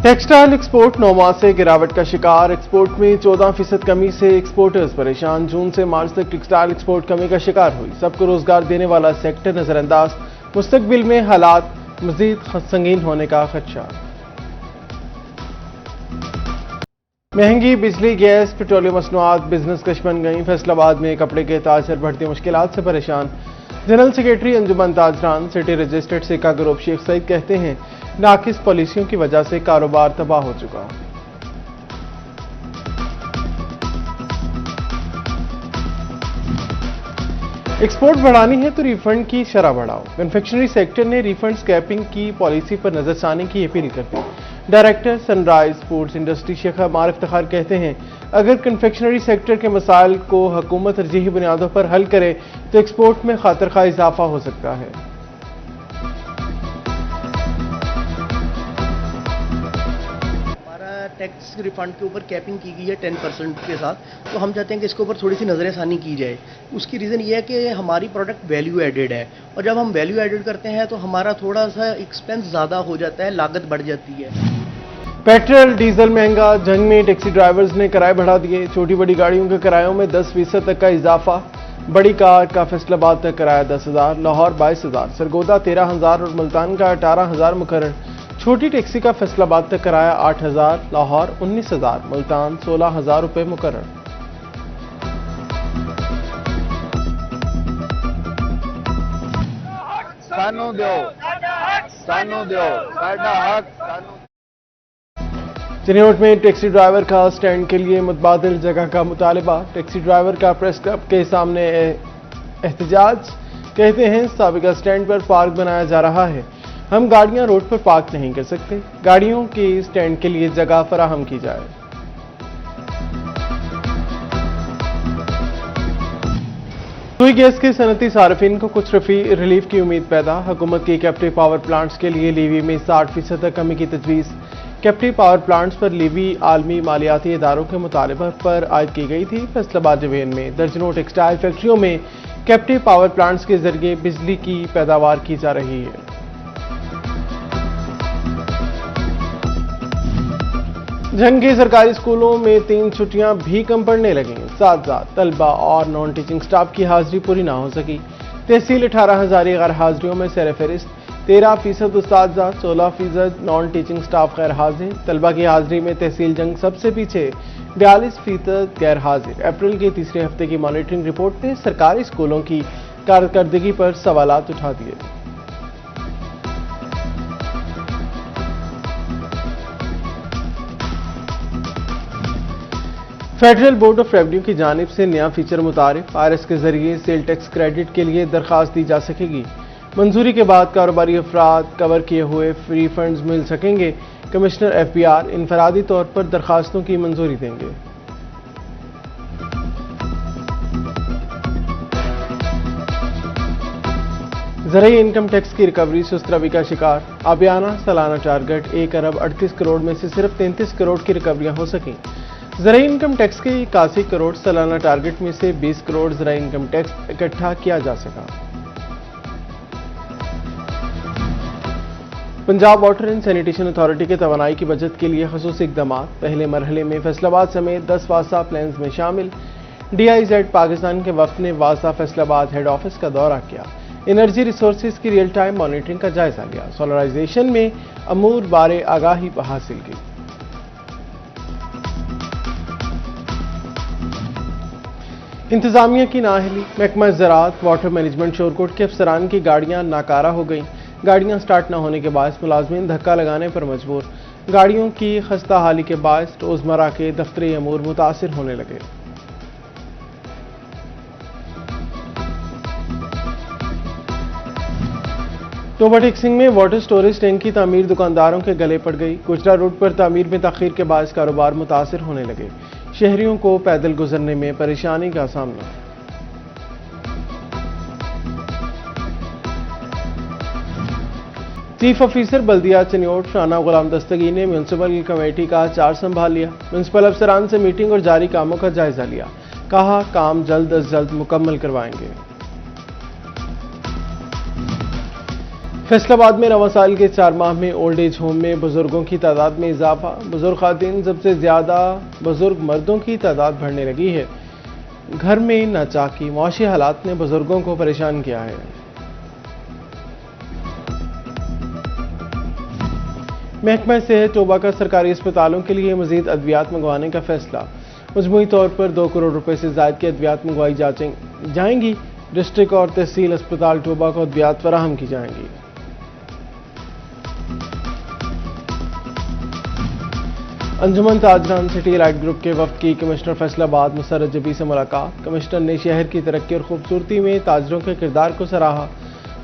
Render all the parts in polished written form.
Textile export 9 माह से गिरावट का शिकार। एक्सपोर्ट में 14% कमी से एक्सपोर्टर्स परेशान। जून से मार्च तक टेक्सटाइल एक्सपोर्ट कमी का शिकार हुई। सबको रोजगार देने वाला सेक्टर नजरअंदाज। मुस्तकबिल में हालात मजीद संगीन होने का खदशा। महंगी बिजली, गैस, पेट्रोलियम मसनूआत बिजनेस कश बन गई। फैसलाबाद में कपड़े के ताजर बढ़ती मुश्किलात से परेशान। जनरल सेक्रेटरी अंजुमन ताजरान सिटी रजिस्टर्ड सिक्का ग्रुप शेख सईद कहते हैं, नाकिस पॉलिसियों की वजह से कारोबार तबाह हो चुका। एक्सपोर्ट बढ़ानी है तो रिफंड की शरह बढ़ाओ। कन्फेक्शनरी सेक्टर ने रिफंड कैपिंग की पॉलिसी पर नजरसानी की अपील कर दी। Director Sunrise Foods industry Sheikh Ammar Iftikhar कहते हैं, अगर कन्फेक्शनरी सेक्टर के मसाइल को हुकूमत तरजीही बुनियादों पर हल करे तो एक्सपोर्ट में खातिर खा इजाफा हो सकता है। टैक्स रिफंड के ऊपर कैपिंग की गई है 10% के साथ, तो हम चाहते हैं कि इसके ऊपर थोड़ी सी नज़रसानी की जाए। उसकी रीज़न ये है कि हमारी प्रोडक्ट वैल्यू एडेड है, और जब हम वैल्यू एडेड करते हैं तो हमारा थोड़ा सा एक्सपेंस ज़्यादा हो जाता है, लागत बढ़ जाती है। पेट्रोल डीजल महंगा। जंग में टैक्सी ड्राइवर्स ने किराए बढ़ा दिए। छोटी बड़ी गाड़ियों के किरायों में 10% तक का इजाफा। बड़ी कार का फैसलाबाद तक किराया 10,000, लाहौर 22,000, सरगोदा 13,000 और मुल्तान का 18,000 मुकर्रर। छोटी टैक्सी का फैसलाबाद तक किराया 8,000, लाहौर 19,000, मुल्तान 16,000 रुपये मुकर्रर। सानू दो, सानू दो, साडा हक सानू। चिन्होट में टैक्सी ड्राइवर का स्टैंड के लिए मुतबादिल जगह का मुतालबा। टैक्सी ड्राइवर का प्रेस क्लब के सामने एहतजाज। कहते हैं, साबिका स्टैंड पर पार्क बनाया जा रहा है, हम गाड़ियां रोड पर पार्क नहीं कर सकते। गाड़ियों के स्टैंड के लिए जगह फराहम की जाए। सुई गैस के सनती सार्फिन को कुछ रिलीफ की उम्मीद पैदा। हुकूमत की कैप्टिव पावर प्लांट्स के लिए लीवी में 60% तक कमी की तजवीज़। कैप्टिव पावर प्लांट्स पर लीवी आलमी मालियाती इदारों के मुतालबा पर आयद की गई थी। फैसलाबाद डिवीजन में दर्जनों टेक्सटाइल फैक्ट्रियों में कैप्टिव पावर प्लांट्स के जरिए बिजली की पैदावार की जा रही है। जंग के सरकारी स्कूलों में 3 छुट्टियां भी कम पड़ने लगी। साथ साथ तलबा और नॉन टीचिंग स्टाफ की हाजिरी पूरी ना हो सकी। तहसील 18,000 गैर हाजिरियों में सर फहरिस्त। 13% उस्ताद, 16% नॉन टीचिंग स्टाफ गैर हाजिर। तलबा की हाजिरी में तहसील जंग सबसे पीछे, 42% गैर हाजिर। अप्रैल के तीसरे हफ्ते की मॉनिटरिंग रिपोर्ट ने सरकारी स्कूलों की कारकर्दगी पर सवालात उठा दिए। फेडरल बोर्ड ऑफ रेवेन्यू की जानिब से नया फीचर मुतारिफ। आरएस के जरिए सेल टैक्स क्रेडिट के लिए दरखास्त दी जा सकेगी। मंजूरी के बाद कारोबारी अफराद कवर किए हुए फ्री फंड्स मिल सकेंगे। कमिश्नर एफबीआर इनफरादी तौर पर दरखास्तों की मंजूरी देंगे। ज़राई इनकम टैक्स की रिकवरी सुस्त रवि का शिकार। आबियाना सालाना टारगेट 1 अरब 38 करोड़ में से सिर्फ 33 करोड़ की रिकवरियां हो सकें। ज़राई इनकम टैक्स के 81 करोड़ सालाना टारगेट में से 20 करोड़ ज़राई इनकम टैक्स इकट्ठा किया जा सका। Punjab water and sanitation authority के तवानाई की बचत के लिए खसूसी इक़दाम। पहले मरहले में फैसलाबाद समेत 10 वासा प्लान्स में शामिल। DIZ पाकिस्तान के वफ्द ने वासा फैसलाबाद हेड ऑफिस का दौरा किया। एनर्जी रिसोर्सेज की रियल टाइम मॉनिटरिंग का जायजा लिया। सोलराइजेशन में अमूर बारे आगाही हासिल की। इंतजामिया की नाअहली। महकमा ज़राअत वाटर मैनेजमेंट शोरकोट के अफसरान की गाड़ियां नाकारा हो गईं। गाड़ियां स्टार्ट न होने के बायस मुलाजमीन धक्का लगाने पर मजबूर। गाड़ियों की खस्ता हाली के बायस रोजमर्रा के दफ्तरी अमूर मुतासिर होने लगे। टोबा टेक्सिंग में वाटर स्टोरेज टैंक की तामीर दुकानदारों के गले पड़ गई। गुजरा रोड पर तामीर में ताखीर के बायस कारोबार मुतासिर होने लगे। शहरियों को पैदल गुजरने में परेशानी का सामना। चीफ ऑफिसर बल्दिया चिन्योट शाना गुलाम दस्तगी ने म्यूनसिपल कमेटी का चार्ज संभाल लिया। म्यूनसिपल अफसरान से मीटिंग और जारी कामों का जायजा लिया। कहा, काम जल्द अज जल्द मुकम्मल करवाएंगे। फैसलाबाद में रवां साल के 4 माह में ओल्ड एज होम में बुजुर्गों की तादाद में इजाफा। बुजुर्ग खातिन सबसे ज्यादा बुजुर्ग मर्दों की तादाद बढ़ने लगी है। घर में नाचाकी मुआशी हालात ने बुजुर्गों को परेशान किया है। महकमा सेहत टोबा का सरकारी अस्पतालों के लिए मजीद अद्वियात मंगवाने का फैसला। मजमूई तौर पर 2 करोड़ रुपए से ज्यादा की अद्वियात मंगवाई जाएंगी। डिस्ट्रिक्ट और तहसील अस्पताल टोबा को अद्वियात फराहम की जाएंगी। अंजुमन ताजरान सिटी लाइट ग्रुप के वफ्द की कमिश्नर फैसलाबाद मुसर्रत जबी से मुलाकात। कमिश्नर ने शहर की तरक्की और खूबसूरती में ताजरों के किरदार को सराहा।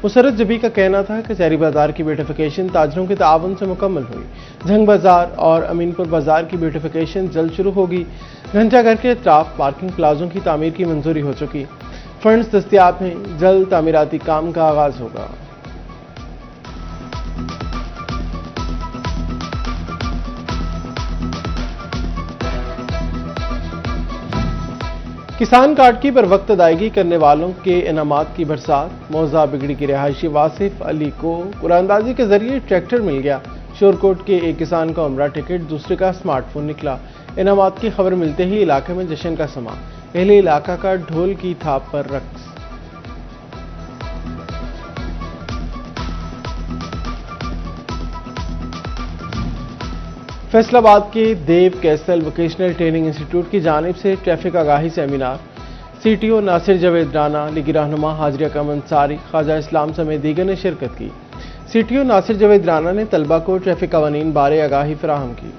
मुसर्रत जबी का कहना था कि शहरी बाजार की ब्यूटिफिकेशन ताजरों के ताउन से मुकम्मल हुई। जंग बाजार और अमीनपुर बाजार की ब्यूटिफिकेशन जल्द शुरू होगी। घंटाघर के अतराफ पार्किंग प्लाजों की तामीर की मंजूरी हो चुकी। फंड्स दस्तियाब हैं। जल्द तामीराती काम का आगाज होगा। किसान कार्ड की बर वक्त अदायगी करने वालों के इनामात की बरसात। मौजा बिगड़ी की रिहायशी वासिफ अली को कुरानंदाजी के जरिए ट्रैक्टर मिल गया। शोरकोट के एक किसान का उम्रा टिकट, दूसरे का स्मार्टफोन निकला। इनामात की खबर मिलते ही इलाके में जश्न का समा। अहले इलाका का ढोल की थाप पर रक्स। फैसलाबाद के Dev Castle vocational training institute की जानिब से ट्रैफिक आगाही सेमिनार। CTO नासिर जावेद राना, लीगी रहनुमा हाजिर अकरम अंसारी, ख्वाजा इस्लाम समेत दीगर ने शिरकत की। CTO नासिर जावेद राना ने तलबा को ट्रैफिक कवानीन बारे आगाही फराहम की।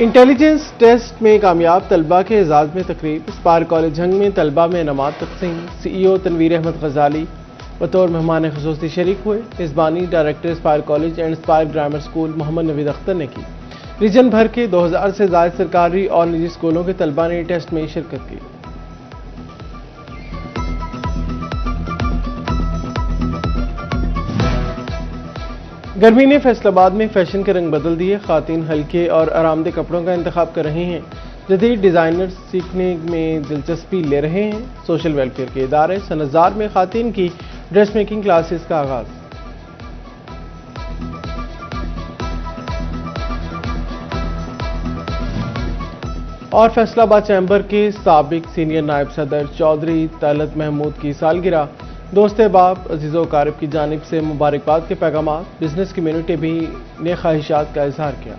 इंटेलिजेंस टेस्ट में कामयाब तलबा के एजाज में तकरीब। स्पार कॉलेज जंग में तलबा में इनामात तकसीम। CEO तनवीर अहमद गजाली बतौर मेहमान खुसूसी शरीक हुए। मेजबानी director Spire College and Spire Grammar School Mohammad Naveed Akhtar ने की। रीजन भर के 2000 से ज्यादा सरकारी और निजी स्कूलों के तलबा ने टेस्ट में शिरकत की। गर्मी ने फैसलाबाद में फैशन के रंग बदल दिए। खातन हल्के और आरामदेह कपड़ों का इंतखाब कर रही हैं। जदीद डिजाइनर्स सीखने में दिलचस्पी ले रहे हैं। सोशल वेलफेयर के इदारे सनजार में खातन की ड्रेस मेकिंग क्लासेस का आगाज। और फैसलाबाद चैम्बर के साबिक सीनियर नायब सदर चौधरी तलत महमूद की सालगिरह। दोस्त बाप अजीज़ो कारब की जानिब से मुबारकबाद के पैगाम। बिजनेस कम्युनिटी भी ने ख्वाहिशात का इजहार किया।